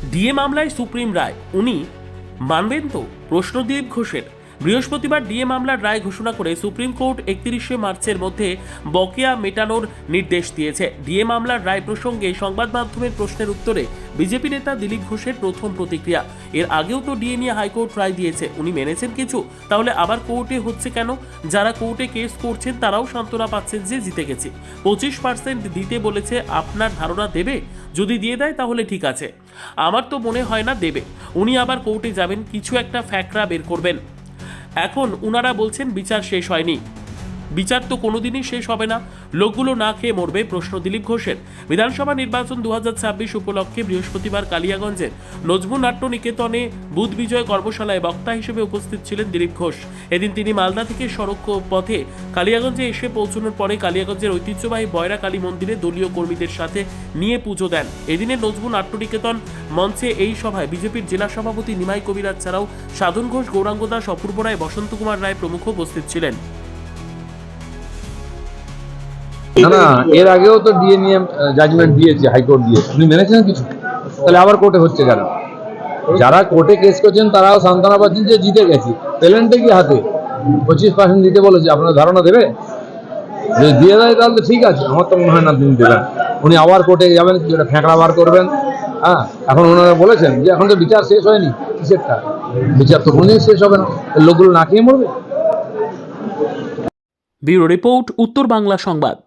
DA মামলায় supreme রায়, উনি মানবেন তো? প্রশ্ন দিলীপ ঘোষের। বৃহস্পতিবার ডিএ মামলার রায় ঘোষণা করে সুপ্রিম কোর্ট 31শে মার্চের মধ্যে বকেয়া মেটানোর নির্দেশ দিয়েছে। ডিএ মামলার রায় প্রসঙ্গে সংবাদ মাধ্যমের প্রশ্নের উত্তরে বিজেপি নেতা দিলীপ ঘোষের প্রথম প্রতিক্রিয়া, এর আগেও তো ডিএ নিয়ে হাইকোর্ট রায় দিয়েছে, উনি মেনেছেন কিছু, তাহলে আবার কোর্টে হচ্ছে কেন? যারা কোর্টে কেস করছেন তারাও সান্ত্বনা পাচ্ছেন যে জিতে গেছে। 25% দিতে বলেছে, আপনার ধারণা দেবে? যদি দিয়ে দেয় তাহলে ঠিক আছে, আমার তো মনে হয় না দেবে। উনি আবার কোর্টে যাবেন, কিছু একটা ফ্যাকরা বের করবেন। এখন উনারা বলছেন বিচার শেষ হয়নি। বিচার তো কোনোদিনই শেষ হবে না, লোকগুলো না খেয়ে মরবে। প্রশ্ন দিলীপ ঘোষের। বিধানসভা নির্বাচন 2026 উপলক্ষে বৃহস্পতিবার কালিয়াগঞ্জের নজমু নাট্য নিকেতনে বুথ বিজয় কর্মশালায় বক্তা হিসেবে উপস্থিত ছিলেন দিলীপ ঘোষ। এদিন তিনি মালদা থেকে সড়ক পথে কালিয়াগঞ্জে এসে পৌঁছানোর পরে কালিয়াগঞ্জের ঐতিহ্যবাহী বয়রা কালী মন্দিরে দলীয় কর্মীদের সাথে নিয়ে পুজো দেন। এদিনের নজমু নাট্য নিকেতন মঞ্চে এই সভায় বিজেপির জেলা সভাপতি নিমাই কবিরাজ ছাড়াও সাধন ঘোষ, গৌরাঙ্গ দাস, অপূর্ব রায়, বসন্ত কুমার রায় প্রমুখ উপস্থিত ছিলেন। না না, এর আগেও তো ডিএ নিয়ে জাজমেন্ট দিয়েছে, হাইকোর্ট দিয়েছে, আপনি মেনেছেন কিছু? তাহলে আবার কোর্টে হচ্ছে কেন? যারা কোর্টে কেস করছেন তারাও সান্ত্বনা পাচ্ছেন যে জিতে গেছি। পেলেন্টে কি হাতে 25% দিতে বলেছে, আপনার ধারণা দেবে? যদি দিয়ে দেয় তাহলে তো ঠিক আছে, আমার তো মনে হয় না তিনি দেবেন। উনি আবার কোর্টে যাবেন, কি ওটা ফ্যাঁকড়া বার করবেন। হ্যাঁ, এখন ওনারা বলেছেন যে এখন তো বিচার শেষ হয়নি। কিসেরটা বিচার? তো কোনোদিন শেষ হবে না, লোকগুলো না খেয়ে মরবে। ব্যুরো রিপোর্ট, উত্তর বাংলা সংবাদ।